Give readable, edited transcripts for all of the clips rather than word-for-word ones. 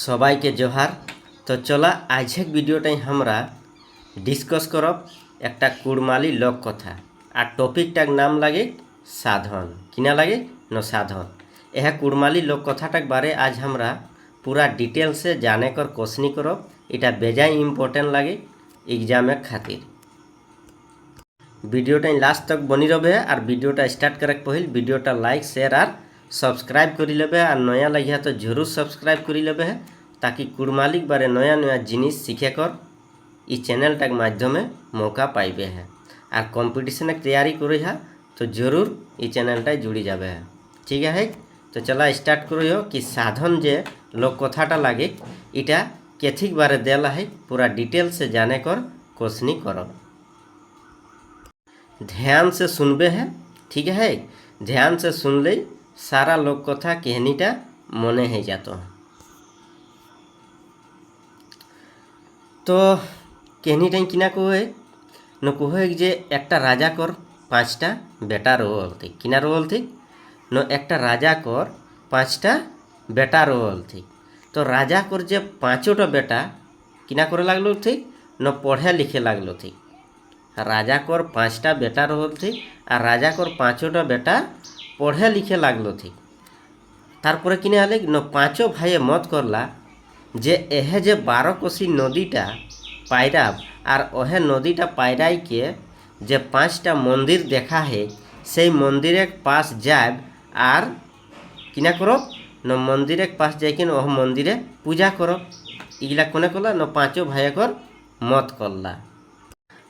সবাইকে জোহার। তো চলা আজকের ভিডিওটাই আমরা ডিসকস করব একটা কুড়মালি লোক কথা আর টপিকটার নাম লাগে সাধন। কিনা লাগে ন সাধন। यह कुड़माली लोक कथाटक बारे आज हमरा पूरा डिटेल से जाने कर कोशनी करब। इटा बेजाय इम्पोर्टेंट लगे एग्जाम खातिर। वीडियोटा लास्ट तक बनी रहे और वीडियोटा स्टार्ट करे पहले वीडियोटा लाइक शेयर और सब्सक्राइब कर लेबे और नया लगे तो जरूर सब्सक्राइब कर लेबे ताकि कुड़माली बारे नया नया जिनिस सीखे कर इस चैनल के माध्यम मौका पाइबे है और कॉम्पिटिशन की तैयारी करी है तो जरूर ये चैनलटा जुड़ी जाबे है। ठीक है तो चला स्टार्ट करो कि साधन जे लोक कथाटा लगे इटा केथिक बारे देला है पूरा डिटेल से जाने कर कोशनी करो। ध्यान से सुनबे है। ठीक है ध्यान से सुन ले सारा लोक कथा कहनीटा मने है जातो। तो कहनीटा किना कहे न कहे जे एकटा राजा कर पाँचटा बेटा रोल थी। किना रोल थी न एकटा राजा कर पाँचटा बेटा रोल थी। तो राजा कर जे पाँचोटा बेटा किना करे लागलो थी न पढ़े लिखे लागलो थी। राजा कर पाँचटा बेटा रोल थी और राजा कर पाँचोटा बेटा पढ़े लिखे लागलो थी। तारपरे किने आले न पाँचों भाई मत करला जे एह जे 12 कोसी नदीटा पायराब और ओह नदीटा पायराई के जे 5टा मंदिर देखा है से मंदिर पास जाब और किना करो न मंदिर पास जाकिन ओह मंदिरे पूजा करो। इगला कोने करला न पाँचों भाई कर मत करला।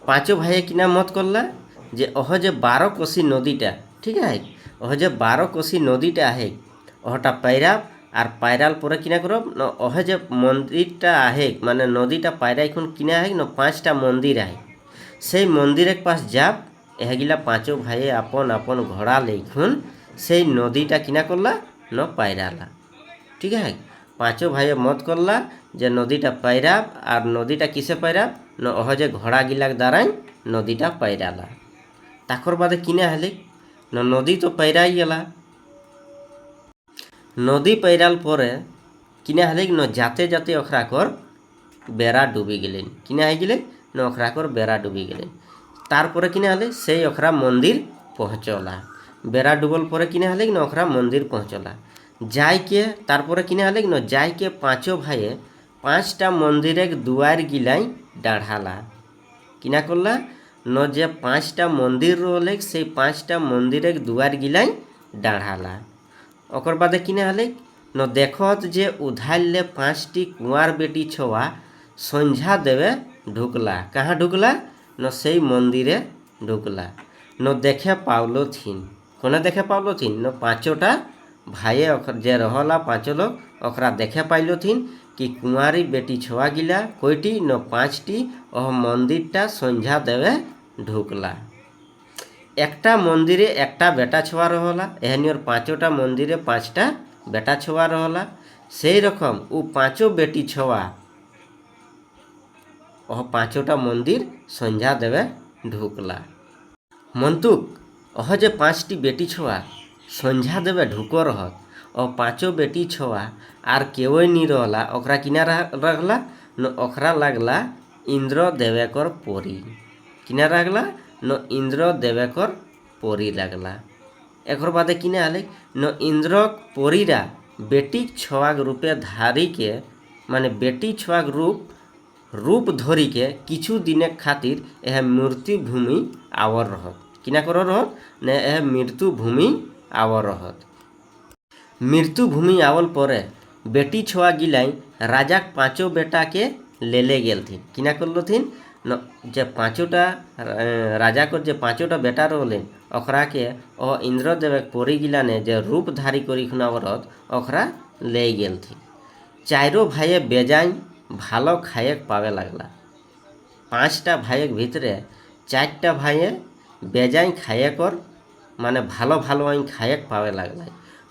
पाँचों भाई किना मत करला जे ओह जे 12 कोसी नदीटा ठीक है ओह जे 12 कोसी नदीटा है ओहटा पैराब और पैराल पर किना करो न ओह जे मंदिरटा है माने नदीटा पैराई खुन किना है न 5टा मंदिर है से मंदिर के पास जाब एहगिला पाँचों भाई अपन अपन घोड़ा लेखुन से नदीटा किना करला न पैराला। ठीक है पाँचों भाई मत करला जे नदीटा पैराब और नदीटा किसे पैराब न ओह जे घोड़ा गिला द्वाराई नदीटा पैराला। ताकर बादे किना हेले न नदी तो पैराई गला। नदी पैराल परे किना हेले न जाते जाते अखरा कर बेड़ा डूबी गए। किना है गए न अखरा कर बेड़ा डूबी गए। तारपरे किना हेले से अखरा मंदिर पहुँचला। बेड़ा डूबल परे किना हेले न अखरा मंदिर पहुँचला जाय के तारपरे किना हेले न जाय के पाँचों भाई 5टा मंदिर दुआर गिलाई डाढ़ाला। किना करला न जे 5टा मंदिर रोले से 5टा मंदिर दुआर गिलाई डाढ़ाला। ओकर बादे किना हेले न देखत जे उधारले 5टी कुंवार बेटी छवा संझा देवे ढुकला। कहाँ ढुकला न से मंदिरे ढुकला न देखे पावलो थीन। कोने देखे पावलो थीन न पाँचोटा भाई जे रहला 5 लोग ओकरा देखे पाइलो थीन कि कुंवारी बेटी छवा गिला कोईटी न 5टी ओह मंदिरटा संझा देवे ढुकला। एकटा मंदिरे एकटा बेटा छुआ रहला एहनियर 5टा मंदिरे 5टा बेटा छुआ रहला। से रकम उ 5 बेटी छुआ ओह 5टा मंदिर संझा देवे ढुकला। मंतुक ओह जे 5टी बेटी छुआ संझा देवे ढुको रहत और 5 बेटी छुआ आर केवई नी रहला ओकरा किना रखला न ओकरा लागला इंद्र देवेकर परी। किना लागला न इंद्र देवेकर परी लागला। एक बादे किना आले न इंद्र परीरा बेटी छुआक रूपे धारी के माने बेटी छुआक रूप धरी के किछु दिन खातिर यह मृत्यु भूमि आवर रहत। किना कर रहत न यह मृत्यु भूमि आवर रहत। मृत्यु भूमि आवल परे बेटी छुआ गिलाई राजा 5 बेटा के ले गेल थी। किना करलो थीन न जे 5टा राजा को जे 5टा बेटा रहले ओकरा के ओ इंद्रदेव परी गिला ने जे रूपधारी करी खुनावरत ओकरा ले गेल थी। 4 भाई बेजाई भालो खायक पावे लागला। 5टा भाई भितरे 4टा भाई बेजाई खायकर माने भालो भालो आई खायक पावे लागला।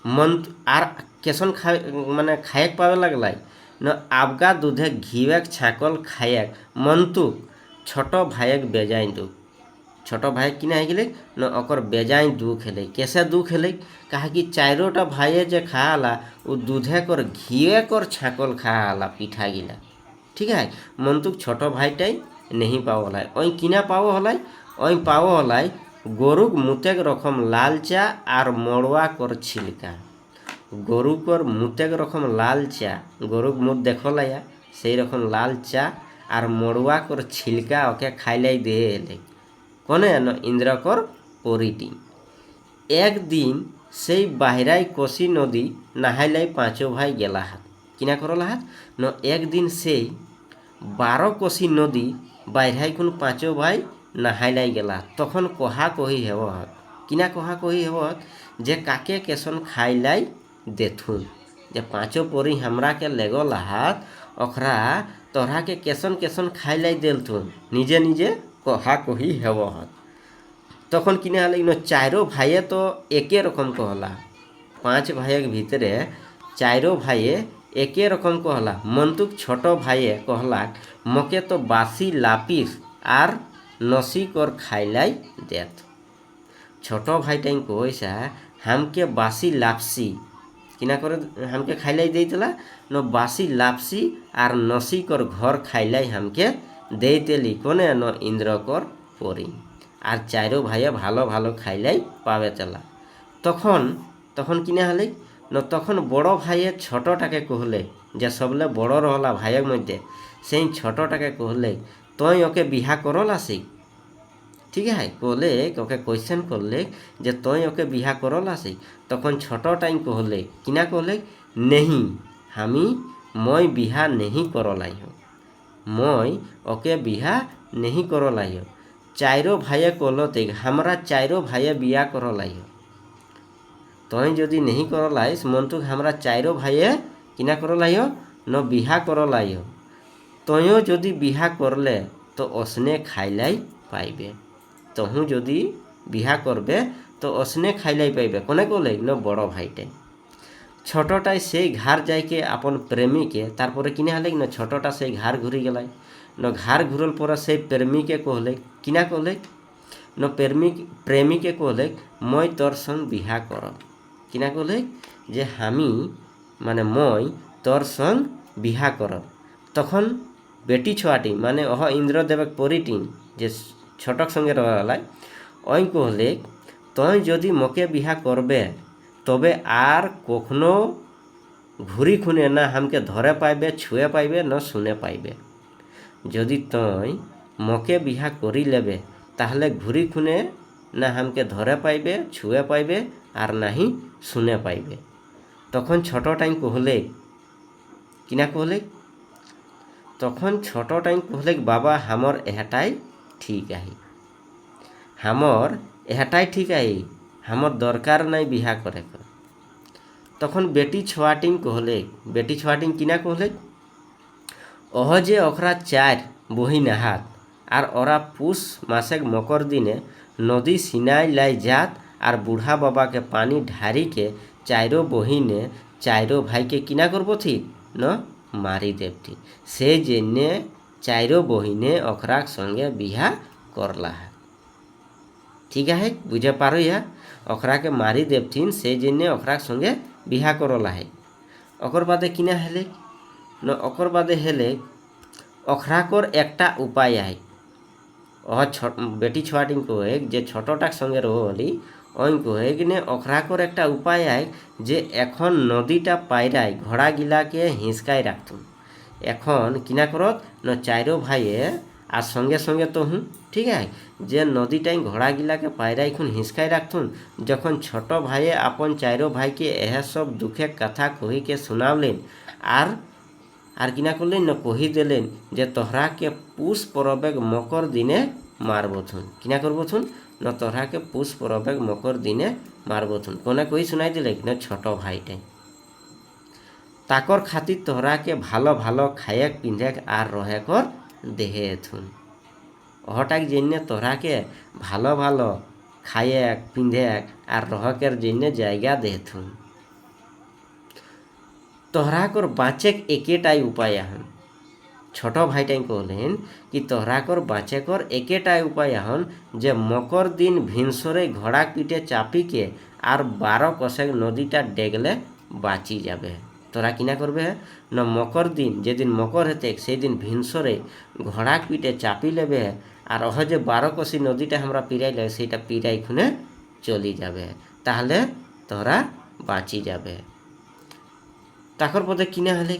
मन आर केसन माने खायक पावे लागला न आबगा दूधे घीवेक छाकल खायक मंतु छोटो भाईक बेजाई दु। ছোট ভাই কিনা হয়ে গেলে ন অকর বেজাই দুঃখ हेले कैसे दुख हेले कहा कि चारोटा भाई जे खाला वो दूधे कर घिए कर छाकल खाला पिठा गिला ठीक है मंतुक छोट भाईटाई नहीं पाओ हलाई ओई किना पाओ हलाई ओई पाओ हलाई गरुक मुतेक रकम लाल चा और मड़ुआ कर छिलका गरुकर मुतेक रकम लाल चा गरुक मुत देखो लाया से रकम लाल चा और मड़ुआ कर छिलका ओके खाइलाई दे एले कने न इंद्रकर परिटी एक दिन से बाहराई कोसी नदी नहाइलाई पाँचों भाई गेला हाथ किना करला हाथ न एक दिन से 12 कोसी नदी बाहराई कुन पाँचों भाई नहाइलाई गेला तखन कहा कही हेब किना कहा कही हेब जे काके केसन खाइलाई देथुन जे पाँचों परी हमरा के लेगल हाथ ओखरा तोहरा के केसन केसन खाइलाई देलथुन निजे निजे कहा कही हेब तखन किने हले इन चारों भाई तो एके रकम कहला 5 भाई भितरे चारों भाई एके रकम कहला मंतुक छोट भाई कहला मके तो बासी लापिस आर नसी कर खाइलाई देत छोट भाई टाइम कैसा हमके बासी लापसी किना कर हमके खाइलाई देला न बासी लापसी आर नसी कर घर खाइलाई हमके देतेली कोने न इंद्र कर परी আর চারো ভাইয়ে ভালো ভালো খাইলাই পাবে চলা তখন তখন কিনে হলে ন তখন বড় ভাইয়ে ছোটটাকে কহলে যে সবলে বড় রহলা ভাইয়ের মধ্যে সেই ছোটটাকে কহলে তুই ওকে বিহা করল আসি ঠিক আছে কলে ওকে কোয়েশ্চেন করলে যে তুই ওকে বিহা করল আসি তখন ছোটটাই কহলে কিনা কহলে নেহি আমি মই বিহা নেহি করলাই মই ওকে বিহা নেহি করলাই चारों भाई कहलते हमारा चारों भाई बिया करलाई तुम जदि नहीं करलाइस मंतुक हमारा चारों भाई किना करलाई न बिहा करलाई तुम जदि बिहा करले तो उसने खाइलाई पाइबे तुहू जदि बिहा करबे तो उसने खाइलाई पाइबे कोने कहले न बड़ भाईटे छोटटाई से घर जाके अपन प्रेमी के तारपरे किने हले न छोटटा से घर घुरी गलाई न घर घुरल पर से प्रेमी के कहले किना कहले न प्रेमी के कहले मैं तोर संग बिहा कर किना कहले जे हामी माने मैं तोर संग बिहा कर तखन बेटी छुआटी माने अह इंद्रदेवक परिटी जे छोटक संगे रहला ओई कहले तुई जदि मके बिहा करबे तबे आर कखनो घुरी खुने ना हमके धरे पाइबे छुए पाइबे न सुने पाइबे जदि तुई मके बिहा करी लेबे ताहले घुरी खुने ना हमके धरे पाइबे छुए पाइबे आर नहीं सुने पाइबे तखन छोटटाई कहले किना कहले तखन छोटटाई कहले बाबा हमर एहटाई ठीक है हमर एहटाई ठीक है हमर दरकार नहीं बिहा करे तखन बेटी छुआटी कहले किना कहले अह जे ओखरा 4 बहिन हाथ और ओरा पुष मासेक मकर दिने नदी सिनाई लाई जात और बूढ़ा बाबा के पानी ढारी के चारों बहिने चारों भाई के किना करबो थी न मारी देवती से जेने चारों बहिने ओखरा संगे बिहा करला है ठीक है बुझे पारो या ओखरा के मारी देवतीन से जेने ओखरा संगे बिहा करला है ओकर बादे किना हेले न ओकर बादे हेले ओखराकर एकटा उपाय है बेटी छुआटी कहे जे छोटटाक संगे रही ओई कहे कि ओखराकर एकटा उपाय है जे एखन नदीटा पायराय घोड़ा गिला के हिंसकाय राखतुन एखन किना करत न चारों भाइये আর সঙ্গে সঙ্গে তো ঠিক আছে যে নদীটাই ঘোড়া গিলাকে পায়রাই খুন হিসকাই রাখতুন যখন ছোট ভাইয়ে আপন চারো ভাইকে এহ সব দুঃখে কথা কহিকে শুনাওলেন আর কিনা করলেন না কহি দিলেন যে তোহরাকে পুষ পরবেগ মকর দিনে মারবথুন কিনা করবথুন না তোহরাকে পুষ পরবেগ মকর দিনে মারবথুন কোনে কহি শুনাই দিলে না ছোট ভাইটাই তাকর খাতির তোহরাকে ভালো ভালো খায়েক পিঁধেক আর রহেকর देहे थुन ओहटाक जेने तोहराके भालो भालो खाएक पिंधेक और रहकर जेने जायगा दे थुन तोहराकर बाँचेक एकेटाई उपाय हन ছোট ভাইটাই কহলেন কি তোহরা কর বাঁচে কর একেটাই উপায় এখন যে মকর দিন ভিনসরে ঘোড়া পিঠে চাপিকে আর 12 কষেক নদীটা ডেগলে বাঁচি যাবে। তোরা কিনা করবে না মকর দিন যেদিন মকর হেতে সেই দিন ভিনসরে ঘোড়া পিঠে চাপি লেবে আর যে 12 কষি নদীটা আমরা পিরাইলে সেইটা পিরাই খুনে চলি যাবে, তাহলে তোরা বাঁচি যাবে। তাকর পদে কিনা হলে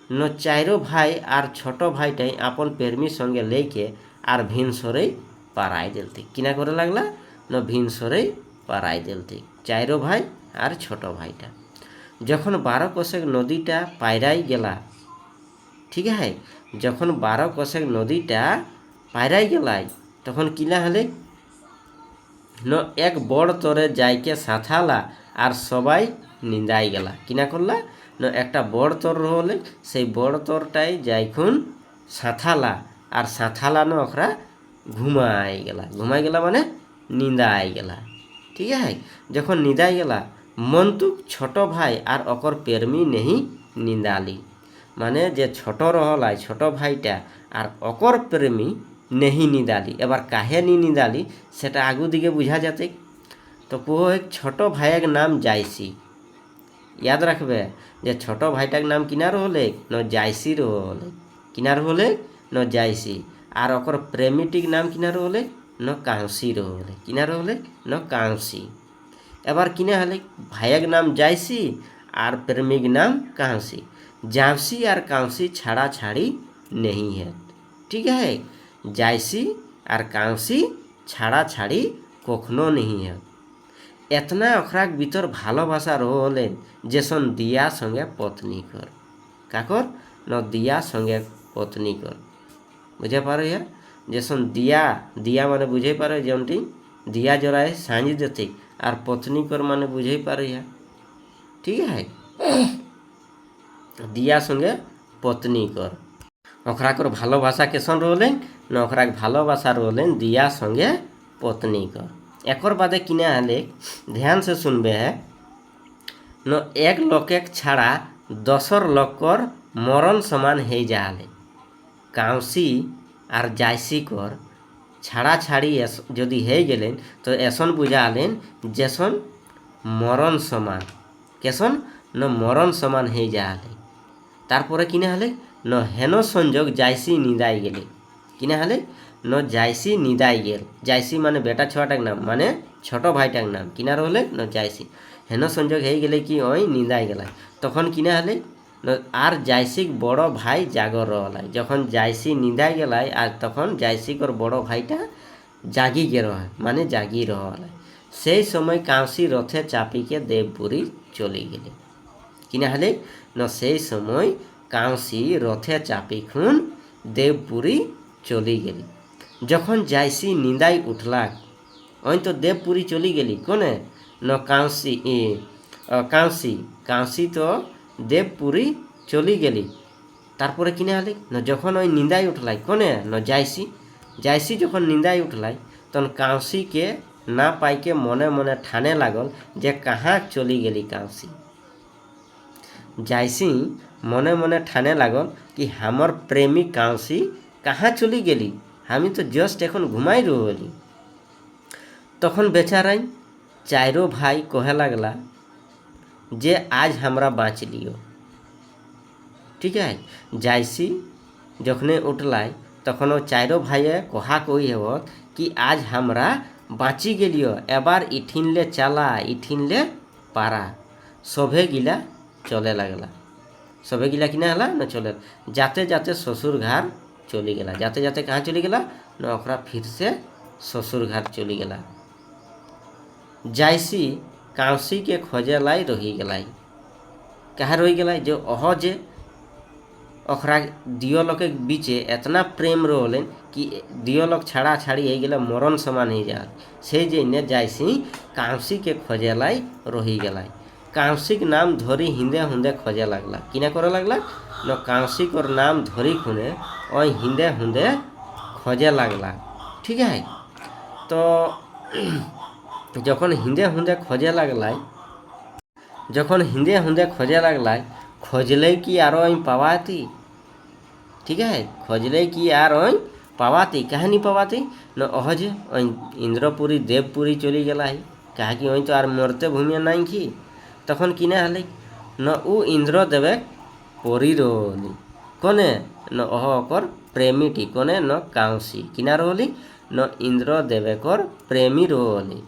ন চাইরো ভাই আর ছোট ভাইটাই আপন প্রেমীর সঙ্গে লেকে আর ভিনসরেই পাড়াই দিলতে। কিনা করে লাগলা ন ভিনসরেই পাড়াই দিলতে চাইরো ভাই আর ছোট ভাইটা। যখন 12 কষেক নদীটা পায়রাই গেলা, ঠিক আছে, যখন 12 কষেক নদীটা পায়রাই গেলাই তখন কিনা হলে ন এক বড় তরে যাইকে সাঁথালা আর সবাই নিন্দাই গেলা। কিনা করলা না একটা বড় তর হলে সেই বড় তরটাই যাইখুন সাঁথালা আর সাঁথালা ন ওখরা ঘুমাই গেলা মানে নিন্দাই গেলা। ঠিক আছে, যখন নিন্দাই গেলা মন্তুক ছোট ভাই আর অকর প্রেমী নেহি নিন্দালি, মানে যে ছোট রহলাই ছোট ভাইটা আর অকর প্রেমী নেহি নিদালি। এবার কাহে নি নিদালি সেটা আগু দিকে বুঝা যাতে। তো এক ছোট ভাইয়ের নাম যাইসি, ইয়াদ রাখবে যে ছোট ভাইটার নাম কিনার হলে ন যাইসির হলে, কিনার হলে ন যাইসি, আর অকর প্রেমীটির নাম কিনার হলে ন কাউসির হলে, কিনার হলে ন কাউসি। এবার কিনা হলে ভাইয়ের নাম যাইসি আর প্রেমিক নাম কাউসি। जावसी और कांसी छाड़ा छाड़ी नहीं है। ठीक है, जायसी और कांसी छाड़ा छाड़ी कखनो नहीं है। एतना अखराक भीतर भालोबासा रहोलेन जेसन दिया संगे पत्नी कर, काकर न दिया संगे पत्नी कर। बुझे पारो या जेसन दिया दिया माने बुझे पारो जेमटी दिया जराए सांझ देते और पत्नी कर माने बुझे पारो या। ठीक है, दिया संगे पत्नी कर अखराकर भालोबासा केसन रोलें न अखराक भालोबासा रोलें दिया संगे पत्नी कर। एकर बादे किने आले ध्यान से सुनबे है न एक लोकेक छाड़ा 10 लोकर मरण समान है जाले। काउसी और जायसी कर छाड़ा छाड़ी यदि है गेलें तो एसन बुझालें जेसन मरण समान, केसन न मरण समान है जाले। तारपरे किने हले न हेनो संजोग जायसी निदाई गेले। किने हले न जायसी निदाई गेल। जायसी माने बेटा छोटाक नाम माने छोटो भाईटाक नाम किनार हले न जायसी। हेनो संजोग है गेले कि ओई निदाई गेला तखन किने हले न आर जायसिक बड़ो भाई जागर रहलाई। जखन जायसी निदाई गेलाई आर तखन जायसिक और बड़ो भाईटा जागी गे रह माने जागी रहलाई। सेई समय काउसी रथे चापी के देवपुरी चली गेले। किने हले न सेई समय काउसी रथे चापी खुन देवपुरी चली गेली। जखन जायसी निंदाई उठलाक ओइन तो देवपुरी चली गेली कोने न काउसी काउसी काउसी तो देवपुरी चली गेली। तारपरे किने हले न जखन ओइ निंदाई उठलाई कोने न जायसी जायसी जखन निंदाई उठलाई तन काउसी के ना पाई के मने मने ठाने लागल जे कहाँ चली गेली काउसी। जायसी मने मने ठाने लागल कि हमर प्रेमी काउसी कहाँ चली गेली, हमी तो जस्ट एखन घुमाई रही। तखन बेचाराई चारो भाई कहे लगला जे आज हमरा बाँच लियो। ठीक है, जायसी जखने उठलाई तखन वो चारो भाई कहा कोई है कि आज हमरा बाँची गेलियो, एबार इठिन ले चला इठिन ले पारा। सभे गिला चले लगला। सभे गिला किना हला न चले जाते जाते ससुर घर चली गला। जाते जाते कहाँ चली गला न ओकरा फिर से ससुर घर चली गला। जायसी काउसी के खोजे लाई रही गलाई। कहा रही गलाई जो जे ओकरा दियो लोग के बीचे एतना प्रेम रोलें कि दियो लोग छाड़ा छाड़ी हो गला मरण समान ही जा से जैने जायसी काउसी के खोजे लाई रही गलाई। काउसिक नाम धरी हिंदे हुंदे खोजे लगला। किना करे लगला न काउसिक और नाम धरी खुने और हिंदे हुंदे खोजे लगला। ठीक है, तो जखन हिंदे हुंदे खोजे लगला जखन हिंदे हुंदे खोजे लगला खोजले कि आरो पावाती ठीक है। खोजले कि आर ओई पावाती कहानी पावाती न अहजे इंद्रपुरी देवपुरी चली गला है कहा कि ओई तो आर मरते भूमिया नहीं खी तखन किने हले न उ इंद्र देवे परी रोली कोने न अहकर प्रेमीटी कोने न काउसी किना रोली न इंद्र देवेकर प्रेमी रोली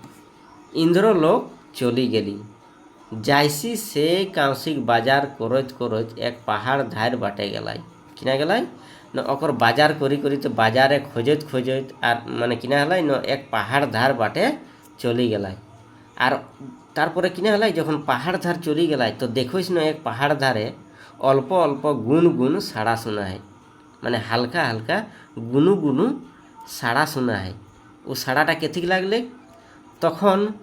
इंद्र लोग चली गेली जाइसी से काउसिक बाजार करत करत एक पहाड़ धार बाटे गलाई किना गलाई न ओकर बाजार करी करी तो बाजारे खोजत खोजत आर माने किना हलाई न एक पहाड़ धार बाटे चली गलाई आर तारपरे किना हलाई जखन पहाड़ धार चली गलाई तो देखोस न एक पहाड़ धारे अल्प अल्प गुन गुन साड़ा सुना है माने हल्का हल्का गुनु गुनु साड़ा सुना है वो साड़ाटा केथिक लागले तखन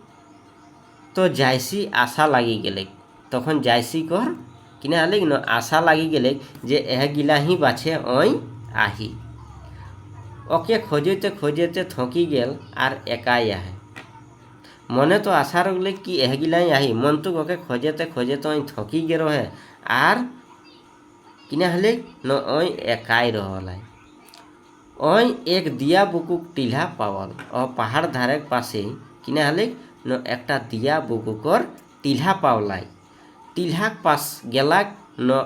तो जाइसी आशा लगी गेले तखन जाइसी कर किना हले न आशा लगी गेले जे एह गिला ही बाछे ओई आही ओके खोजते खोजते थकी गेल आर एकाई आहे मने तो आशा रखले कि एह गिला ही आही मन तो ओके खोजते खोजते ओई थकी गे रहे आर किना हले न ओई एकाई रहलाई ओई एक दिया बुकुक टीला पावल और पहाड़ धारे पासे किना हले न एकटा दिया बुकुकर टीला पावलाई टीलाक पास गेलाक न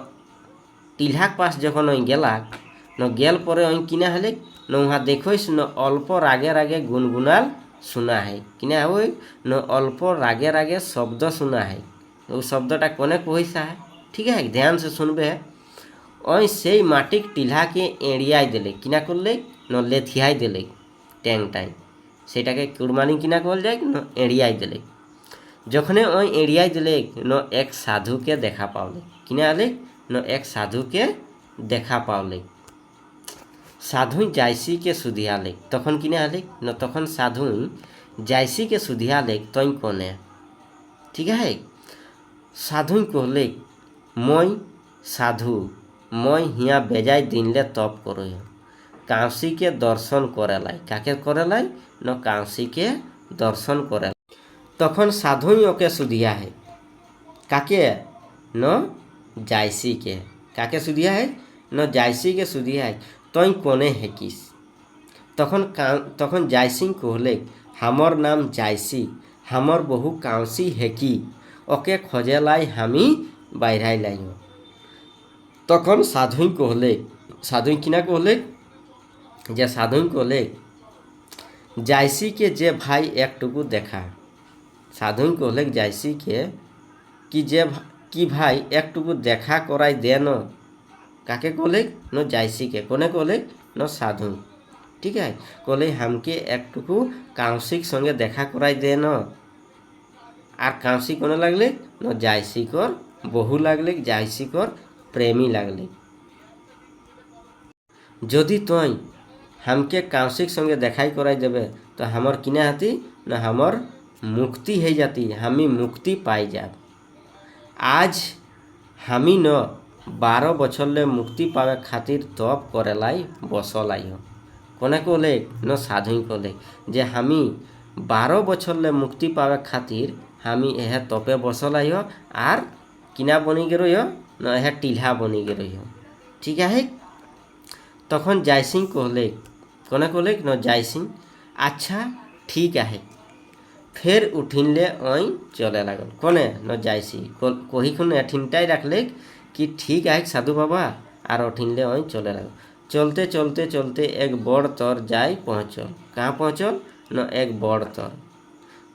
टीलाक पास जखन ओई गेलाक न गेल परे ओई किना हले न वहाँ देखोस न अल्प रागे रागे गुनगुनाल सुना है किना हो न अल्प रागे रागे शब्द सुना है वो शब्दटा कोने कहिसा है ठीक है ध्यान से सुनबे है ओई से माटिक टीला के एड़ियाई देले किना करले न लेथियाई देले टैंग टाइम सेटाके कुड़मानी किना कहल जाए न एड़ियाई देले जखने ओई एड़ियाई देले न एक साधु के देखा पावले किना आले न एक साधु के देखा पावले साधु जाइसी के सुधियाले तखन किना आले न तखन साधु जाइसी के सुधियाले तई कोने ठीक है साधु कहले मैं साधु मैं हिया बेजाय दिनले तप करो कांसी के दर्शन करेलाई काके करेलाई न कांसी के दर्शन करे तखन साधु ओके सुधिया है काके न जाइसी के काके सुधिया है न जाइसी के सुधिया है तई कोने है किस तखन जाइसी कहले हमर नाम जाइसी हमर बहु कांसी है कि ओके खोजेलाई हमी बाहराई लाइयो तखन साधु कहले साधु किना कहले जे साधु कहले जाइसी के जे भाई एकटुकु देखा साधु कहले जाइसी के कि जे कि भाई एकटुकु देखा कराई दे न काके कहले न जाइसी के कोने कहले न साधु ठीक है कहले हमके एकटुकु काउसिक संगे देखा कराई दे न आर काउसी कोने लागले न जाइसी कर बहु लागले जाइसी कर प्रेमी लागले जदि तई हमके काउसिक संगे देखाई कराई देबे तो हमर किना हाथी न हमर मुक्ति है जाती हमी मुक्ति पाई जाब आज हमी न 12 बछर ले मुक्ति पावे खातिर तप करेलाई बसलाई हो कोने कहले न साधु कहले जे हमी 12 बछर ले मुक्ति पावे खातिर हमी एह तपे बसलाई हो आर किना बनी गे रही हो न एह टीला बनी गे रही हो ठीक है तखन जाइसिंह कहले कोने कहले न जाइसिंह अच्छा ठीक है फिर उठिनले ओई चले लागल कोने न जाइसी कही खुन एठिनटाई रखले कि ठीक है साधु बाबा आर उठिनले ओई चले लागल चलते चलते चलते एक बड़ तर जाय पहुँचल कहाँ पहुँचल न एक बड़ तर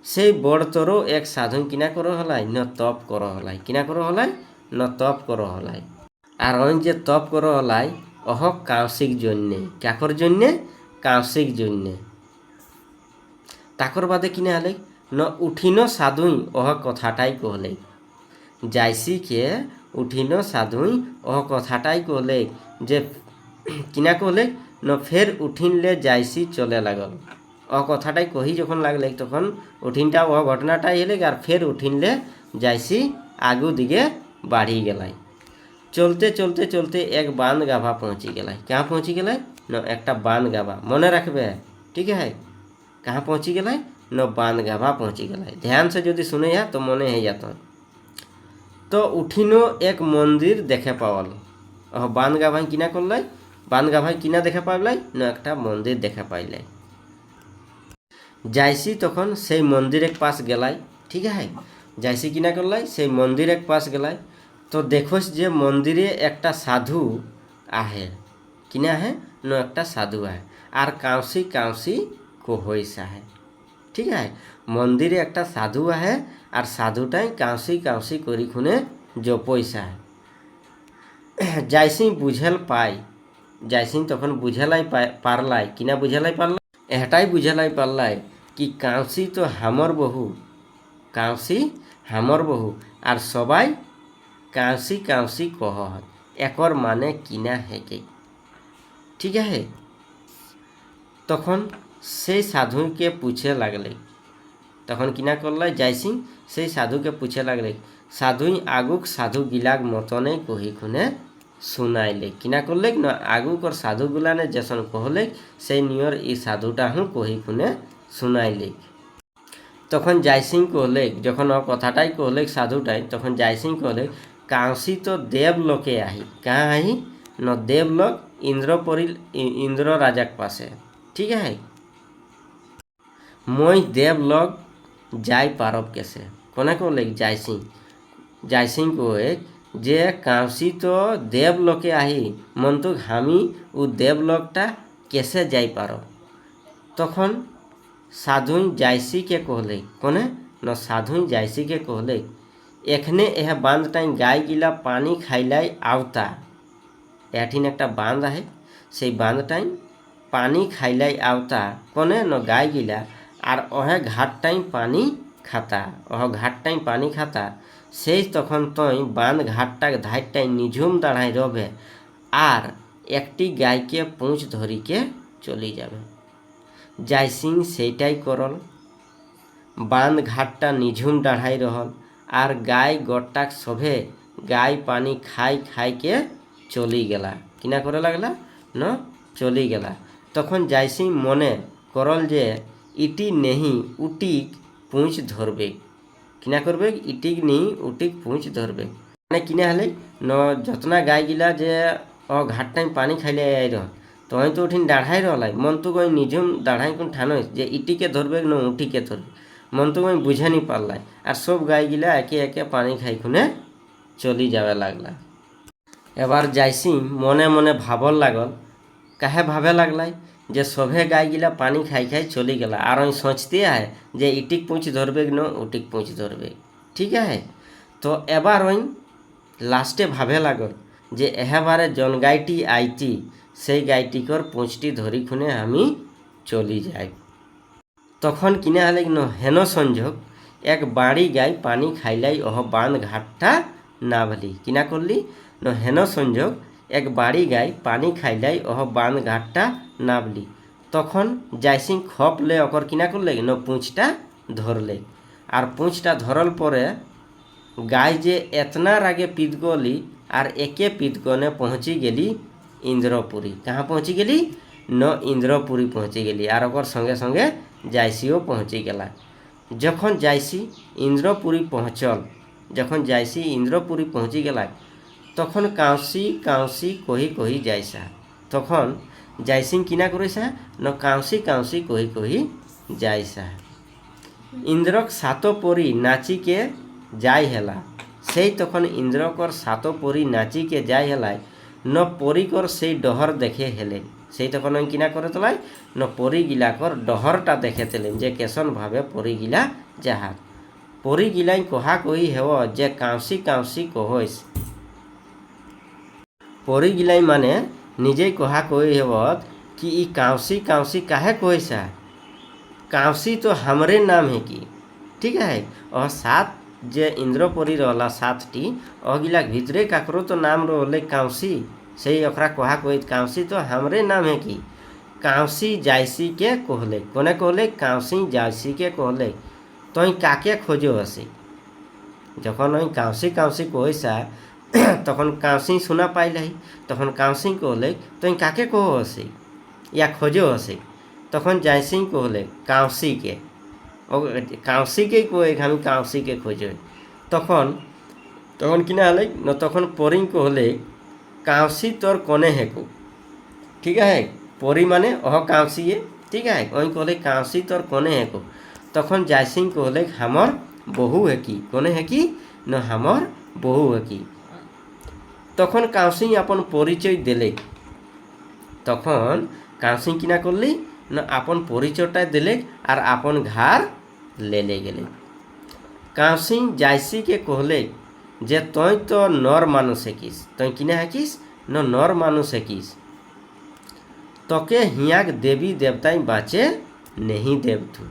से बड़ तरो एक साधु किना करो हलाई न तप करो हलाई किना करो हलाई न तप करो हलाई आर ओई जे तप करो हलाई अह काउसिक जन्ने काकर जन्ने काउसिक जन्ने ताकर बादे किने हले न उठिनो साधुई अह कथाटाई कहले जाइसी के उठिनो साधुई अह कथाटाई कहले जे किना कहले न फिर उठिनले जाइसी चले लागल अह कथाटाई कही जखन लागले तखन उठिनटा अह घटनाटाई हेले आर फिर उठिनले जाइसी आगू दिगे बाढ़ी गेलाई चलते चलते चलते एक बांध गाभा पहुँची गेलाई कहाँ पहुँची गेलाई न एकटा बांध गाभा मने रखबे ठीक है कहाँ पहुँची गेलाई न बांध गाभा पहुँची गेलाई ध्यान से यदि सुने या तो मने है जाता तो उठिनो एक मंदिर देखे पावल बांध गाभा किना करल বাঁধ গাভায় কিনা দেখা পাইলাই না একটা মন্দির দেখা পাইলাই। যাইছি তখন সেই মন্দিরের পাশ গেলাই, ঠিক আছে, যাইছি কিনা করলাই সেই মন্দিরের পাশ গেলাই। তো দেখোস যে মন্দিরে একটা সাধু আহে, কিনা আহে ন একটা সাধু আহে আর কাউসি কাউসি কহইস আহে, ঠিক আছে। মন্দিরে একটা সাধু আহে আর সাধুটাই কাউসি কাউসি করি খুনে জপইস আহে। যাইসি বুঝেল পাই, যাইসি তখন বুঝেলাই পারলাই, কিনা বুঝেলাই পারলাই, এটাই বুঝেলাই পারলাই কি কাউসি তো হামর বহু, কাউসি হামর বহু আর সবাই কাউসি কাউসি কহ, একর মানে কিনা হেকে, ঠিক আছে। তখন সেই সাধুকে পুছে লাগলে, তখন কিনা করলাই যাইসি সেই সাধুকে পুছে লাগলে, সাধুই আগুক সাধু গিলাক মতনে কহি খুনে শুনাইলে, কিনা করলে না আগুকর সাধুগুলানে যেসন কহলে সেই নিয়র এই সাধুটা হুঁ কহি খুনে শুনাইলে। তখন যাইসিং কহলে, যখন ও কথাটাই কহলে সাধুটাই, তখন যাইসিং কহলে কাউসি তো দেবলোকে আহি, কাহা আহি ন দেবলোক ইন্দ্রপরি, ইন্দ্র রাজাক পাশে, ঠিক আছে। মই দেবলোক যাই পারব কেসে, কোনে কহলে যাইসিং, যাইসিং কহে যে কাউসি তো দেবলোকে আহি মন্তক আমি ও দেবলোকটা কেসে যাই পারব। তখন সাধুই যাইসিকে কহলে, কোনে ন সাধুই যাইসিকে কহলে এখানে এহ বাঁধটাই গাই গিলা পানি খাইলাই আওতা, এঠিন একটা বাঁধ আহে সেই বাঁধটাই পানি খাইলাই আওতা, কোনে ন গাই গিলা আর ওহে ঘাটটাই পানি খাতা, ওহ ঘাটটাই পানি খাতা। সেই তখন তই বাঁধ ঘাটটা ধারটাই নিঝুম দাঁড়াই রবে আর একটি গাইকে পুঁছ ধরিকে চলি যাবে। যাইসিং সেইটাই করল, বাঁধ ঘাটটা নিঝুম দাঁড়াই রহল আর গাই গটাক সভে গাই পানি খাই খাইকে চলি গেলা, কিনা করে লাগলা ন চলি গেলা। তখন যাইসিং মনে করল যে ইটি নেহি উটিক পুঁছ ধরবে, কিনা করবে ইটিক নি উটিক পুঁছ ধরবে, মানে কিনা হলে ন যতনা গাই গিলা যে ও ঘাটটাই পানি খাইলে আই রহ তই তো উঠিন দাঁড়াই রহলাই, মন তো কই নিঝুম দাঁড়াই কোন ঠানো যে ইটিকে ধরবে ন উটিকে ধরবে, মন তো কই বুঝে নি পারলাই আর সব গাই গিলা একে একে পানি খাই খুনে চলি যাবে লাগলা। এবার যাইসি মনে মনে ভাবল লাগল, কাহে ভাবে লাগলাই যে সভে গাই গিলা পানি খাই খাই চলি গেলা আর ওই সোচতে আয় যে ইটিক পুঁছ ধরবে ন উটিক পুঁছ ধরবে, ঠিক আছে। তো এবার ওই লাস্টে ভাবে লাগল যে এবারে জন গাইটি আইতি সেই গাইটিকর পুঁছটি ধরি খুনে আমি চলি যাই। তখন কিনা হলে ন হেন সংযোগ এক বাড়ি গাই পানি খাইলাই ওহ বাঁধ ঘাটটা নাভলি, কিনা করলি ন হেন সংযোগ এক বাড়ি গাই পানি খাইলাই ওহ বাঁধ ঘাটটা নাভলি। তখন যাইসিং খপলে অকর কিনা করলে ন পুঁছটা ধরলে আর পুঁছটা ধরল পরে গাই যে এতনার আগে পিত গলি আর একে পিতগনে পৌঁছি গেলি ইন্দ্রপুরী, কাহা পৌঁছি গেলি ন ইন্দ্রপুরী পৌঁছি গেলি আর ওকর সঙ্গে সঙ্গে যাইসিও পৌঁছি গেলা। যখন যাইসি ইন্দ্রপুরী পৌঁছল, যখন যাইসি ইন্দ্রপুরী পৌঁছি গেলা তখন কাউসি কাউসি কহি কহি যাইসা, তখন যাইসিং কিনা করেসা ন কাউসি কাউসি কহি কহি যাইসা। ইন্দ্রক সাত পরি নাচিকে যাই হেলা, সেই তখন ইন্দ্রকর সাত পরি নাচিকে যাই হেলাই ন পরিকর সেই ডহর দেখে হেলে, সেই তখন ওই কিনা করে তোলাই ন পরিগিলাকর ডহরটা দেখে তেলেন যে কেসন ভাবে পরিগিলা যাহা, পরিগিলাই কহা কহি হেব যে কাউসি কাউসি কহইস, পরিগিলাই মানে নিজেই কহা কহি হেব कि ई काउसी काउसी काहे कइसा, काउसी तो हमरे नाम है कि, ठीक है। और सात जे इंद्रपुरी रहला सातटी अगिला भितरे काकरो तो नाम रहले काउसी, सही ओकरा कहा कोई काउसी तो हमरे नाम है कि, काउसी जायसी के कहले, कोने कहले काउसी जायसी के कहले तो काके खोजो हसी, যখন ওই কাউসি কাউসি কইসা তখন কাউসি শোনা পাইলাই, তখন কাউসি কহলে তুই কাকে কহ হসি ইয়া খোঁজো হসি, তখন যাইসি কহলে কাউসিকে, কাউসিকেই কই আমি কাউসিকে খোঁজো, তখন তখন কিনা হলে ন তখন পরিং কহলে কাউসি তোর কনে হেকু, ठीक है। परी माने अह कांसी ठीक है। वही कहले कांसी तोर कोने है को तखन जयसिंह कहले हमर बहु है कि कोने है कि न हमर बहु है कि तखन कांसी अपन परिचय दिले तखन कांसी किना करली न अपन परिचयटा दिले और अपन घर ले गेले। कांसी जयसी के कहले जे तय तो नर मानुष हेकिस तय किना हेकिस न नर मानुष हेकिस तके हियाक देवी देवताई बाँचे नहीं देवथु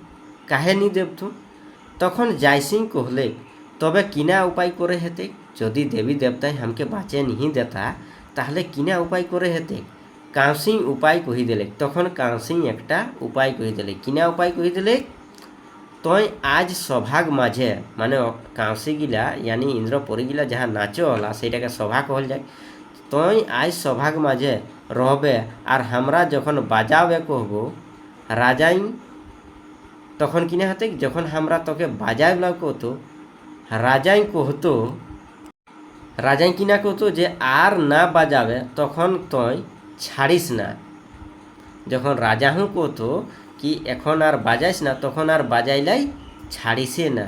काहे नहीं देवथु तखन जयसिंह कहले तबे किना उपाय करे हेते यदि देवी देवताई हमके बाँचे नहीं देता ताहले किना उपाय करे हेते कांसी उपाय कही दिले तखन कांसी एकटा उपाय कही दिले किना उपाय कही दिले तय आज सभाग माझे माने कांसी गिला यानी इंद्र परी गिला जहाँ नाचो होला सेटाके सभा कहल जाए तय आज सभाग माझे रहबे और हमरा जखन बाजावे कहबो राजाई तखन किना हते जखन हमरा तके बाजावे ला कहतो राजाई किना कहतो जे आर ना बाजावे तखन तय छाड़िस ना जखन राजा हूँ कहतो कि एखन आर बाजाइस ना तखन आर बाजाइलाई छाड़िसे ना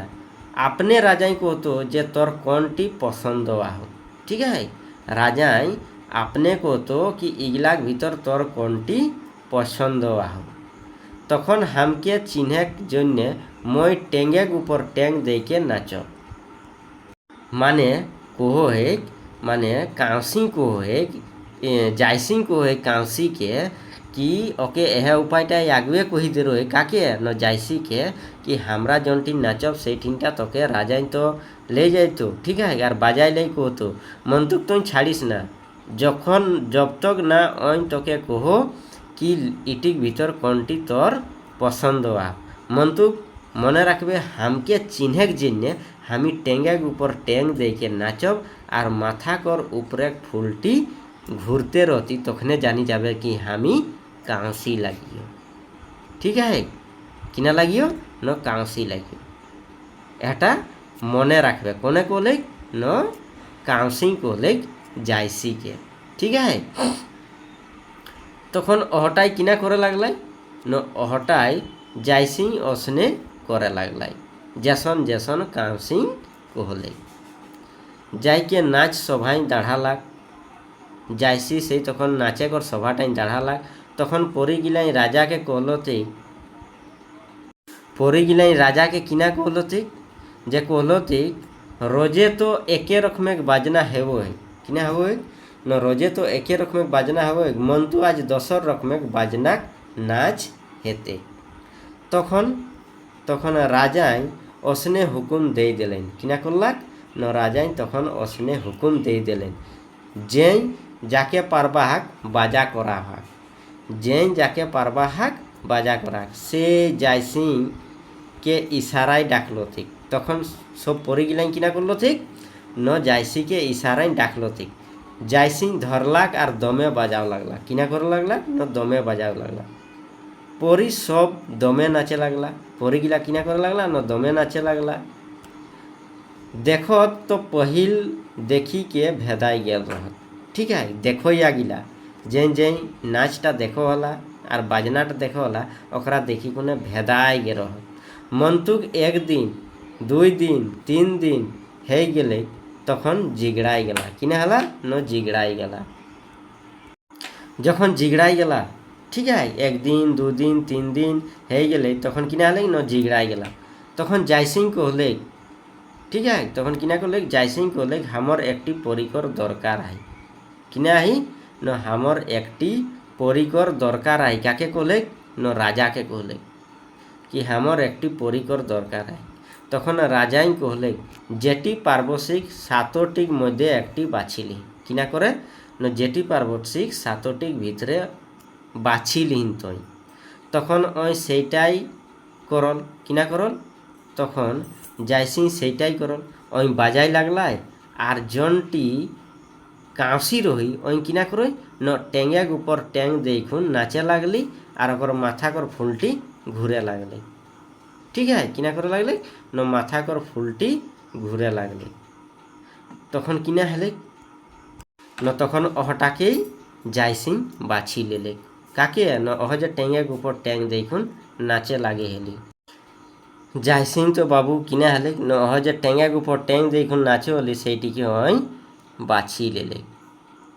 अपने राजाई कहतो जे तोर कोनटी पसंद आहो ठीक है। राजाई अपने कहतो कि इगलाक भीतर तोर कोनटी पसंद आहो तखन हमके चिन्हे जन्य मैं टेंगेक ऊपर टेंग दे के नाचो माने कहो है माने कांसी कहो है जयसिंह कहो है कांसी के कि ओके यह उपायटा आगुए कही दे रहे काके न जयसी के कि हमरा जौनटी नाचब से ठीनटा तोके राजाई तो ले जाए तो ठीक है यार बाजाई ले कहो तो मंतुक तो छाड़िस ना जखन जब तक ना अन तोके कहो कि इटिक भीतर कोनटी तोर पसंद आ मंतुक मने रखबे हमके चिन्हेक जिन्ने हमी टेंगेक ऊपर टेंग दे के नाचब और माथा कर ऊपरे फुलटी घूरते रहती तखने जानी जाबे कि हमी कांसी लागियो ठीक है किना लागियो न कांसी लागियो एटा मने रखबे कोने कोले न कांसी कोले जयसी के ठीक है। तखन अहटाई किना करे लागलाई न अहटाई जयसिंह असने करे लागलाई जैसन जैसन कांसी कहले जाय के नाच सभाई दाढ़ा लाग जयसी से तखन नाचे कर सभाटाई दाढ़ा लाग तखन परी गिलाई राजा के कहलते परी गिलाई राजा के किना कहलते जे कहलते रोजे तो एके रकमेक बाजना हेबो है किना हेबो है न रोजे तो एके रकमेक बाजना हेबो है मन तो आज 10 रकमेक बाजनाक नाच हेते तखन तखन राजाई असने हुकुम दे दिलेन किना करलाक न राजाई तखन असने हुकुम दे दिलेन जे जाके पारबाहाक बाजा करा जे जाके पारबाहाक बाजा करा से जयसिंह के इशाराय डाकलो ठीक तखन सब परी गिलाई किना करलो ठीक न जयसी के इशाराय डाकलो ठीक जयसिंह धरलाक और दमे बाजाव लागला किना कर लागला न दमे बाजाव लागला परी सब दमे नाचे लागला परी गिला किना कर लागला न दमे नाचे लागला देखो तो पहिल देखी के भेदाई गेल रहत ठीक है देखो या गिला जेन जेन नाचटा देखो होला और बाजनाटा देखो होला ओकरा देखी कोने भेदाई गे रहत मंतुक एक दिन 2 दिन 3 दिन हे गेले तखन जिगड़ाई गेला किना हला न जिगड़ाई गेला जखन जिगड़ाई गेला ठीक है 1 दिन 2 दिन 3 दिन हे गेले तखन किना हले न जिगड़ाई गेला तखन जयसिंह कहले ठीक है तखन किना कहले जयसिंह कहले हमर एकटी परिकर दरकार है किना ही न हमर एकटी परिकर दरकार है काके कहले न राजा के कहले कि हमर एकटी परिकर दरकार है तखन राजाई कहले जेटी पार्वशिक 7টির মধ্যে একটি বাছিলি কিনা করে न जेटी पार्वशिक 7টির ভিতরে বাছিলিন তই তখন ওই সেইটাই করল কিনা করল তখন जयसिंह সেইটাই করল ওই বাজাই লাগলাই আর জনটি कांसी रही ओई किना करे न टेंगेक ऊपर टेंग देखुन नाचे लागली और ओकर माथा कर फुलटी घूरे लागली ठीक है किना करे लागले न माथा कर फुलटी घूरे लागली तखन किना हेले न तखन अहटाके जायसिं बाछी लेले काके न अह जे टेंगेक ऊपर टेंग देखुन नाचे लागे हेली जायसिं तो बाबू किना हेले न अह जे टेंगेक ऊपर टेंग देखुन नाचे होली सेटिके हई बाछी लेले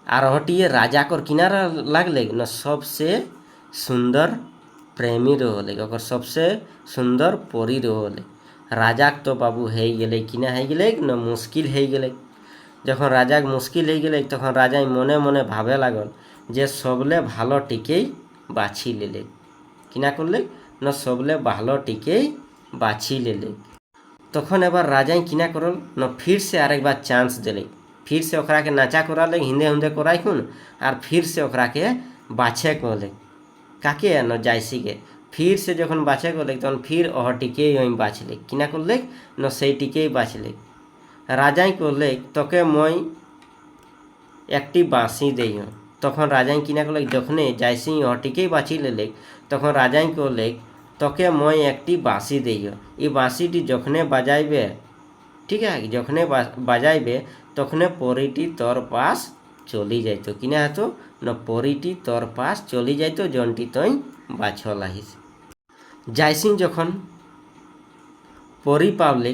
আর হটিয়ে রাজাকর কিনারা লাগলে না सबसे सुंदर प्रेमी रहले ओकर सबसे सुंदर परी रहले राजाक तो बाबू है गेले किना है गेले न मुश्किल है गेले যখন রাজাক মুশকিল হয়ে গেলে তখন রাজাই মনে মনে ভাবে লাগল যে সবলে ভালো টিকেই বাছি লেলে কিনা করলে না সবলে ভালো টিকেই বাছি লেলে তখন এবার রাজাই কিনা করল না फिर से আরেকবার চান্স দিলে फिर से ओकरा के नाचा कराले हिंदे हुंदे कराइखुन और फिर से ओकरा के बाछे कहले काके न जायसी के फिर से जखन बाछे कहले तखन फिर अह टिके बाछले किना करले न सेई टिके बाछले राजाई कहले तोके मैं एकटी बाँसी देइयो तखन राजाई किना करले जखने जायसी अह टिके बाछी लेले तखन राजाई कहले तोके मैं एकटी बाँसी देइयो ई बाँसीटी जखने बाजाइबे ठीक है जखने बाजाइबे तखने परीटी तोर पास चली जाइतो किना हतो न परीटी तोर पास चली जाइतो जनटी तई बाछलाहिस जायसिं जखन परी पावले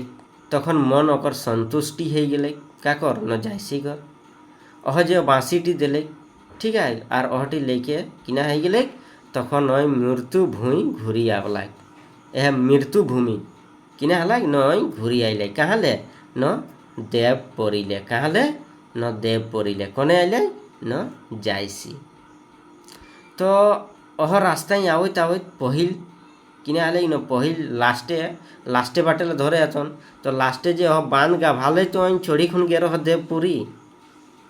तखन मन ओकर संतुष्टि हो गेले काकर न जायसी कर अह जे बाँसीटी देले ठीक है और अहटी लेके किना हो गेले तखन ओई मृत्यु भूमि घूरी आवला यह मृत्यु भूमि किना हला न घूरी आइले कहाँ ले न देव परिले कहाँ ले न देव परिले कने आइले न जायसी तो अह रास्ता आवत आवत पहिल किने आले न पहिल लास्टे बाटे धरे आतन तो लास्टे जे अह बांध गाभाले तो चढ़ी खुन गेरो देवपुरी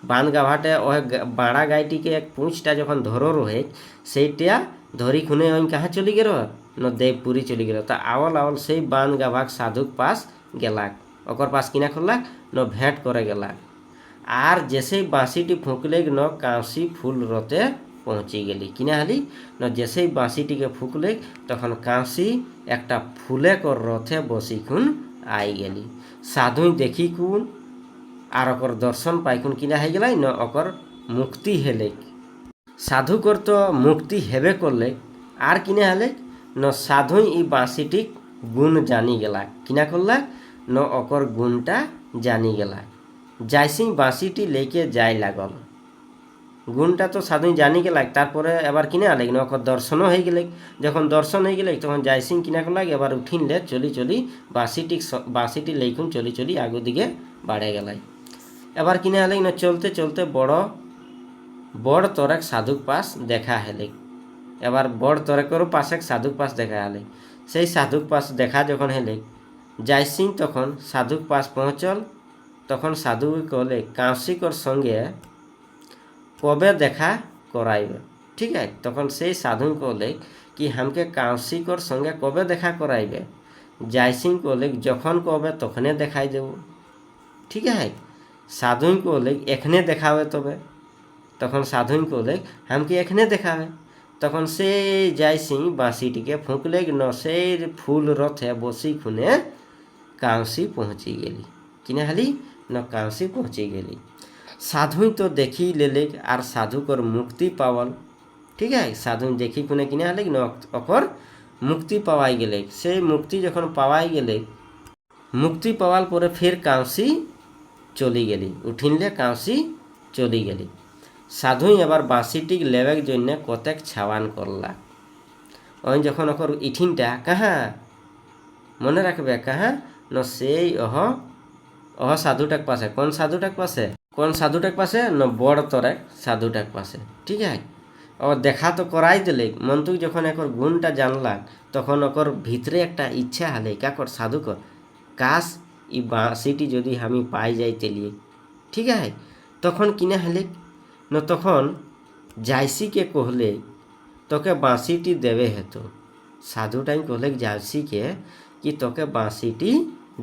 बांध गाभाटे अह बाड़ा गायटी के एक पूँछटा जखन धरो रहे सेटा धरी खुने कहाँ चली गेरो न देवपुरी चली गेलो तो आवल आवल से बांध गाभाक साधुक पास गेलाक ओकर पास किना करलाक न भेंट करे गेलाक आर जैसे बाँसीटी फूकले न कांसी फूल रते पहुँची गेली किना हाली न जैसे बाँसीटी के फूकले तखन कांसी एकटा फूले कर रथे बसी खुन आई गेली साधु देखी कुन आर ओकर दर्शन पाइकुन किना है गेला न ओकर मुक्ति हेले साधु कर तो मुक्ति हेबे करले आर किना हाले न साधु ई बाँसीटी गुण जानी गेला किना करला न ओकर गुणटा जानी गेला जायसिं बाँसीटी लेके जाय लागल गुणटा तो साधु जानी गेला तारपरे एबार किना आले न ओकर दर्शनो हो गेले जखन दर्शन हो गेले तखन जायसिं किना करला एबार उठिन ले चली चली बाँसीटी लेकुन चली चली आगो दिके बाड़े गेलाई एबार किना आले न चलते चलते बड़ तोरेक साधुक पास देखा हेले एबार बड़ तोरेकर पास साधुक पास देखा हेले से साधुक पास देखा जखन हेले जायसिं तखन साधुक पास पहुँचल तखन साधु कहले कांसिकर संगे कबे देखा कराइबे ठीक है तखन से साधु कहले कि हमके कांसिकर संगे कबे देखा कराइबे जायसिं कहले जखन कहबे तखने देखाई देबो ठीक है साधु कहले एखने देखावे तबे तखन साधु कहले हमके एखने देखावे तखन से जायसिं बाँसीटिके फूकले न से फूल रथे बसी खुने कांसी पहुँची गेली किना हाली न कांसी पहुँची गेली साधु तो देखी लेले आर साधु कर मुक्ति पावल ठीक है साधु देखी खुने किना हाले न ओकर मुक्ति पावाई गेले से मुक्ति जखन पावाई गेले मुक्ति पावाल परे फिर कांसी चली गेली उठिनले कांसी चली गेली साधु एबार बाँसीटी लेवेक जन्य कतेक छावान करला ओई जखन ओकर इठिनटा कहाँ मने राखबे कहाँ न से अह साधुटाक पासे कौन साधुटाक पासे न बड़ तोरेक साधुटाक पासे ठीक है और देखा तो कराई दिले मंतुक जखन एकर गुणटा जानला तखन ओकर भितरे एकटा इच्छा हले काकर साधुकर काश ई बाँसीटी जदि हमी पाई जाइते लिए ठीक है तखन किना हले न तखन जायसी के कहले तोके बाँसीटी देवे हेतु साधुटाई कहले जायसी के कि तोके बाँसीटी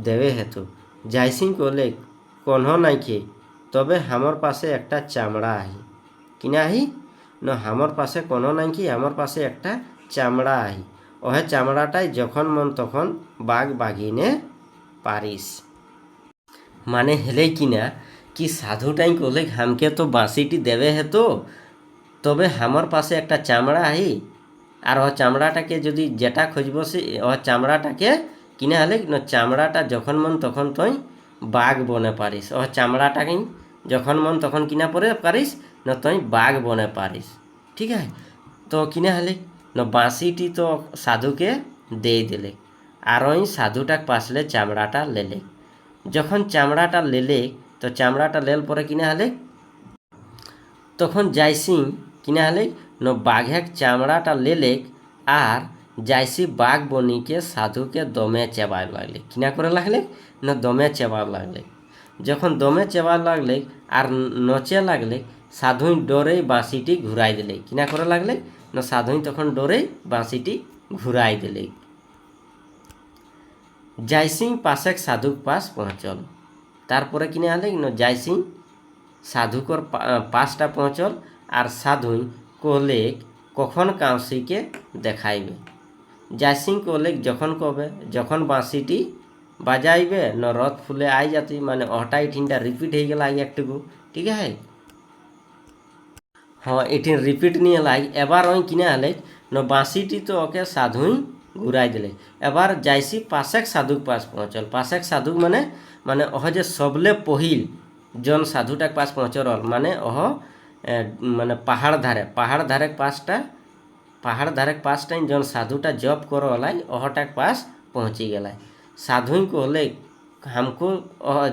देवे हेतु जायसिं कहले कन्हो नाइखे तबे हमर पासे एकटा चामड़ा आही किना आही न हमर पासे कन्हो नाइखे हमर पासे एकटा चामड़ा आही ओहे चामड़ाटाई जखन मन तखन बाघ बाघिने पारिस माने हेले किना कि साधुटाई कहले हमके तो बाँसीटी देवे हेतु তবে আমার পাশে একটা চামড়া আহি আর ও চামড়াটাকে যদি যেটা খুঁজব সে ও চামড়াটাকে কিনে হলে চামড়াটা যখন মন তখন তুই বাঘ বনে পারিস। ও চামড়াটাকে যখন মন তখন কিনা পরে পারিস না তুই বাঘ বনে পারিস। ঠিক আছে, তো কিনা হলে না বাঁশিটি তো সাধুকে দিয়ে দিলে আর ওই সাধুটা পাশলে চামড়াটা লেলে। যখন চামড়াটা লেলে তো চামড়াটা লেল পরে কিনা হলে তখন যাইসি কিনা হলে ন বাঘের চামড়াটা লেলে আর যাইসি বাঘ বনিকে সাধুকে দমে চেবার লাগলে। কিনা করে লাগলে না দমে চেবার লাগলে। যখন দমে চেবার লাগলে আর নচে লাগলে সাধুই ডরেই বাঁশিটি ঘুরাই দিলে। কিনা করে লাগলে না সাধুই তখন ডরেই বাঁশিটি ঘুরাই দিলে। যাইসিং পাশেক সাধুক পাশ পৌঁছল। তারপরে কিনে আলে ন যাইসিং সাধুকর পাশটা পৌঁছল আর সাধুই কহলে কখন কাউসিকে দেখাইবে। যাইসিং কহলে যখন কবে যখন বাঁশিটি বাজাইবে ন রথ ফুলে আই যাতি মানে অটাই ঠিনটা রিপিট হয়ে গেল আই একটুকু। ঠিক আছে, হ্যাঁ এটি রিপিট নিয়ে লাই। এবার ওই কিনে আলে ন বাঁশিটি তো ওকে সাধুই ঘুরাই দিলে। এবার যাইসি পাশেক সাধুক পাশ পৌঁছল। পাশেক সাধুক মানে মানে ওহ যে সবলে পহিল জন সাধুটাক পাশ পৌঁছল মানে ওহ মানে পাহাড় ধারে পাশটাই জন সাধুটা জপ করলাই ওহটাক পাশ পৌঁছি গেলাই। সাধুই कहले हमको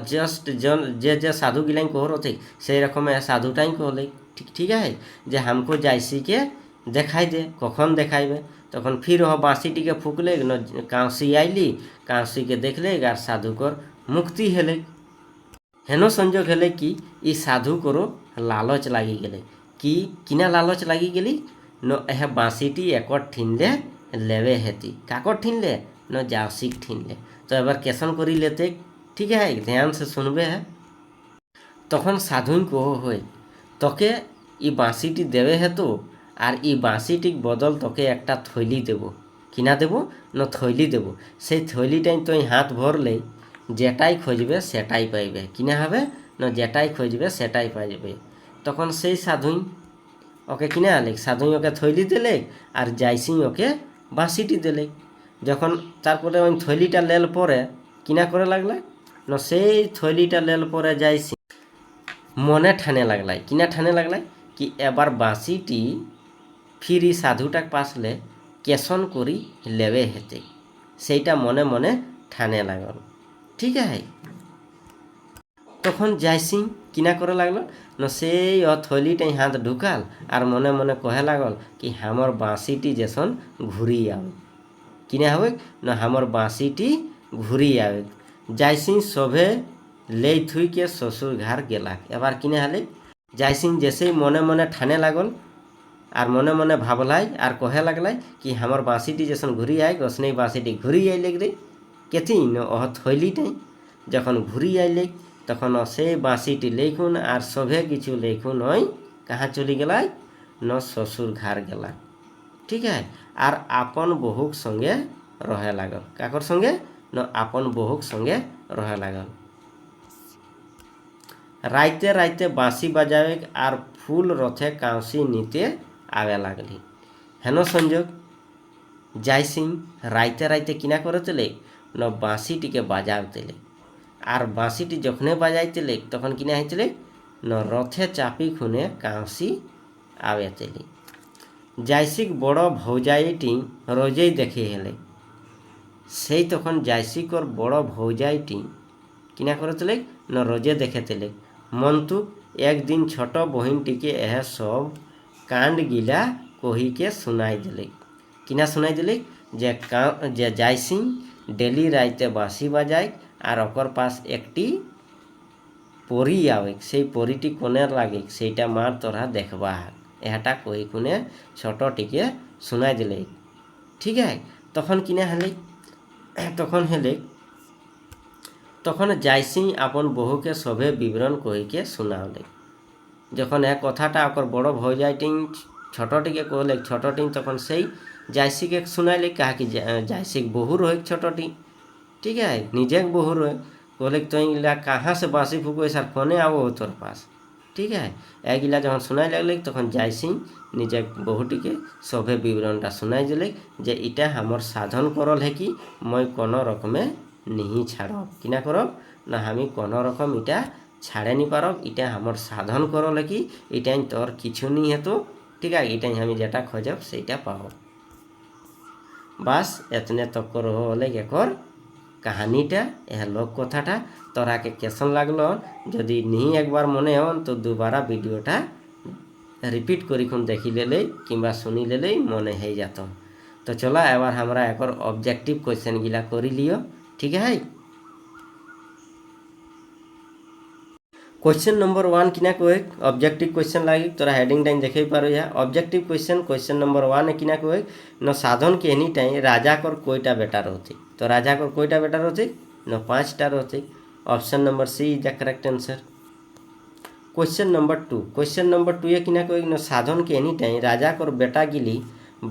जस्ट जन जे साधु गिलाई कह रहे সেই রকম সাধুটাই कहले ঠিক আছে যে हमको যাইসিকে দেখাই দে। কখন দেখাইবে তখন ফির ও বাঁশিটিকে ফুকলে কাঁসি আইলি কাঁসিকে দেখলে আর সাধুকর মুক্তি হেলে। হেন সংযোগ হেলে কি ই সাধু করো লালচ লাগি গেলে। কি কিনা লালচ লাগি গেলি ন এহ বাঁশিটি একর ঠিনলে লেবে হেতি। কাকর ঠিনলে ন जासिक ঠিনলে। তো এবার কেসন করি लेते ठीक है ध्यान से सुनबे है। তখন সাধুই কহ হই তোকে ই বাঁশিটি দেবে হেতু আর ই বাঁশিটির বদল তোকে একটা থৈলি দেব। কিনা দেব না থৈলি দেব। সেই থৈলিটাই তুই হাত ভরলে যেটাই খুঁজবে সেটাই পাইবে। কিনা হবে না যেটাই খুঁজবে সেটাই পাইবে। তখন সেই সাধুই ওকে কিনা আলে সাধুই ওকে থৈলি দিলে আর যাইসি ওকে বাঁশিটি দিলে। যখন তারপরে ওই থৈলিটা লেল পরে কিনা করে লাগলে না সেই থৈলিটা লেল পরে যাইসি মনে ঠানে লাগলাই। কিনা ঠানে লাগলাই কি এবার বাঁশিটি ফিরি সাধুটাক পাশলে কেসন করি লেবে হেতে সেইটা মনে মনে ঠানে লাগল। ঠিক আছে, তখন যাইসি কিনা করে লাগলো না সেই থলিটাই হাত ঢুকাল আর মনে মনে কহে লাগল কি আমার বাঁশিটি যেসন ঘুরি আবে। কিনা হবে না আমার বাঁশিটি ঘুরি আবে। যাইসি সভে লে থুইকে শ্বশুর ঘর গেলাক। এবার কিনা হলে যাইসি যেসেই মনে মনে ঠানে লাগল আর মনে মনে ভাবলাই আর কহে লাগলাই কি আমার বাঁশিটি যেসন ঘুরি আয় ওসনেই বাঁশিটি ঘুরি আইলে রে কেথি ওহ থৈলিটাই যখন ঘুরি আইলে তখন সেই বাঁশিটি লেখুন আর সভে কিছু লেখুন ওই কাহা চলি গেলাই ন শ্বশুর ঘর গেলা। ঠিক আছে, আর আপন বহুক সঙ্গে রহে লাগল। কাকর সঙ্গে ন আপন বহুক সঙ্গে রহে লাগল। রাইতে রাইতে বাঁশি বাজাবে আর ফুল রথে কাউসি নিতে আগে লাগলি। হেন সংযোগ যাইসিং রাইতে রাইতে কিনা করে তেলে ন বাঁশিটিকে বাজাওতেলে আর বাঁশিটি যখনে বাজাইতেলে তখন কিনা হইতেলে ন রথে চাপি খুনে কাউসি আবেতেলি। যাইসিক বড় ভৌজাইটি রোজেই দেখে হেলে সেই তখন যাইসিকর বড় ভৌজাইটি কিনা করেতেলে ন রোজে দেখেতেলে মন্তু একদিন ছোট বহিনটিকে এহ সব কাণ্ড গিলা কহিকে শুনাই দিলে। কিনা শুনাই দিলে যে যাইসিং ডেলি রাইতে বাঁশি বাজায় আর অকর পাশ একটি পরি আবে সেই পরিটি কোনে লাগে সেইটা মার তোরা দেখবা এহাটা কহি কোনে ছোটটিকে শুনাই দিলে। ঠিক আছে, তখন কিনা হেলে তখন যাইসি আপন বহুকে সবে বিবরণ কহিকে শুনাওলে। যখন এক কথাটা ওকর বড় ভৌজাইটি ছোটটিকে কহলে ছোটটি তখন সেই যাইসিকে শুনাইলে কাহাকি যাইসিক বহু রহে ছোটটি। ठीक है, निजे बहु रहे कहले तो कहाँ से बाँसी फूको सर कोने आओ तोर पास। ठीक है एगिला जखन सुनाई लगल तखन जाइसी निजे बहुटीके सभे विवरणटा सुनाई दिले जे इटा हमर साधन करल है कि मैं कोनो रकमे नहीं छाड़ब किना करब ना हमी कोनो रकम इटा छाड़े नहीं पारब इटा हमर साधन करल है कि इटा तोर किछु नहीं है तो ठीक है इटा हमी जेटा खोजब सेटा पाब बास एतने तक होले एकर कहानीटा यह लोक कथाटा तोरा के केसन लागलो जदि नहीं एक बार मने हन तो दोबारा वीडियोटा रिपीट करिखुन देखी लेले किंबा सुनी लेले मने हो जात तो चला एबार हमरा एकर ऑब्जेक्टिव क्वेश्चन गिला करी लियो ठीक है क्वेश्चन नंबर 1 किना कहे ऑब्जेक्टिव क्वेश्चन लगी तोरा हेडिंग टाइम देखे पारो या ऑब्जेक्टिव क्वेश्चन नंबर 1 किना कहे न साधन के एनी टाइम राजा कर कोईटा बेटा रहते तो राजा कर कोईटा बेटा रहते न 5टा रहते option number C is the correct answer question number 2 ये किना कहे न साधन के एनी टाइम राजा कर बेटा गिली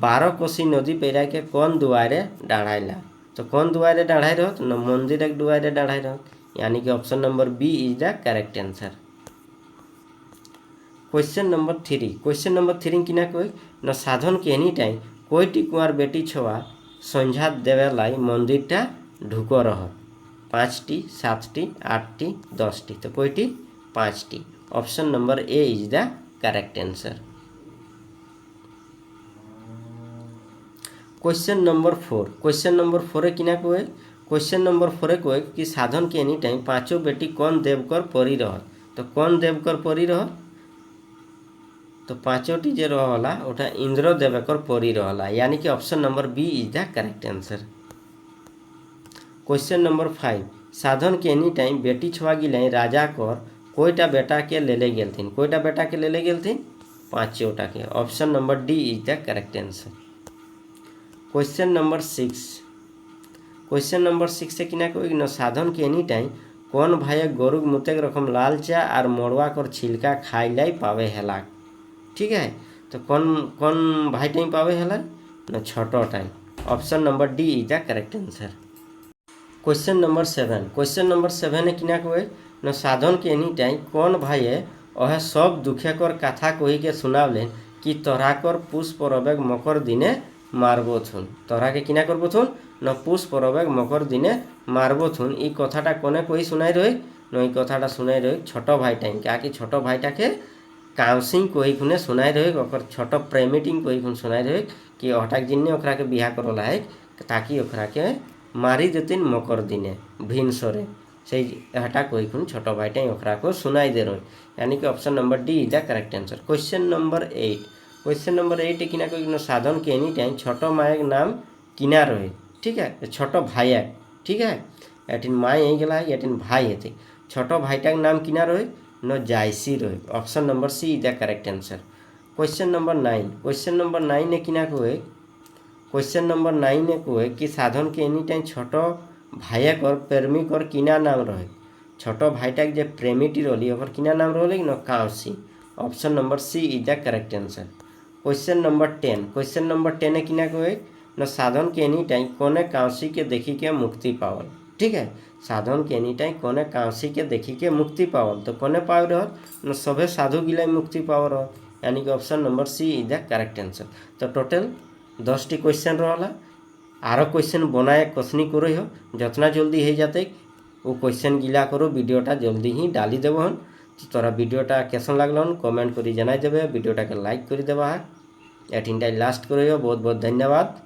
12 कोसी नदी पेरा के कौन दुआरे डाढ़ाइला तो कौन दुआरे डाढ़ाई रहत न मंदिर एक दुआरे डाढ़ाई रहत यानी कि option number B is the correct answer question number 3 किना कहे न साधन के एनी टाइम कोईटी कुआर बेटी छुआ संझा देवे लाई मंदिरटा ढुको रह 5टी 7टी 8टी 10टी तो कोईटी 5टी option number A is the correct answer question number 4 किना कहे क्वेश्चन नंबर 4 कहे कि साधन के एनी टाइम 5 बेटी कौन देवकर परी रह तो कौन देवकर परी रह तो 5टी जे रहला ओटा इंद्र देवकर परी रहला यानी कि option number B is the correct answer question number 5 साधन के एनी टाइम बेटी छुआ गिले राजा कर कोईटा बेटा के लेले गेलथिन कोईटा बेटा के लेले गेलथिन 5टा के option number D is the correct answer question number 6 से किना कहे न साधन के एनी टाइम कौन भाई गरुक मुतेक रकम लाल चा और मोड़वा कर छिलका खाई लाई पावे हेला ठीक है तो कौन भाई टाइम पावे हेला न छोटो time option number D is the correct answer question number 7 किना कहे न साधन के एनी टाइम कौन भाई ओहे सब दुखेकर कथा कही के सुनावलेन कि तोराकर पुष परबेग मकर दिने मारबो थुन तोरा के किना करबो थुन न पुष परबेग मकर दिने मारबो थुन ई कथाटा कोने कही सुनाई रही न ई कथाटा सुनाई रही छोटो भाई टाइम क्या कि छोटो भाईटा के काउंसिंग कही खुने सुनाई रही ओकर छोटो प्रेमिटिंग कही खुन सुनाई रही कि हटाक जिन्ने ओकरा के बिहा करला है ताकि ओकरा के मारी देतिन मकर दिने भिनसरे से हटा कही खुन छोटो भाईटा ओकरा को सुनाई दे रही यानी कि option number D is the correct answer question number 8 किना कही साधन के एनी टाइम छोटो मायक नाम किना रहे ठीक है छोटो भाईक ठीक है एटिन माई ही गला एटिन भाई हेते छोटो भाईटाक नाम किना रहे न जायसी रहे option number C is the correct answer question number 9 ने किना कहे क्वेश्चन नंबर 9 ने कहे कि साधन के एनी टाइम छोटो भाईक और प्रेमिक और किना नाम रहे छोटो भाईटाक जे प्रेमीटी रही ओकर किना नाम रहे न काउसी option number C is the correct answer question number 10 किना कहे न साधन के एनी टाइम कोने काउसी के देखी के मुक्ति पावल ठीक है साधन के एनी टाइम कोने काउसी के देखी के मुक्ति पावल तो कोने पाव रह न सभे साधु गिला मुक्ति पाव रह यानी कि option number C is the correct answer तो टोटल 10टी क्वेश्चन रहा आरो क्वेश्चन बनाए कसनी करो हो जितना जल्दी हो जाते वो क्वेश्चन गिला करो वीडियोटा जल्दी ही डाली देव हन तोरा वीडियोटा कैसन लागल कमेंट करी जनाई देवे वीडियोटा के लाइक कर देवा एटिनटाई लास्ट करो बहुत बहुत धन्यवाद।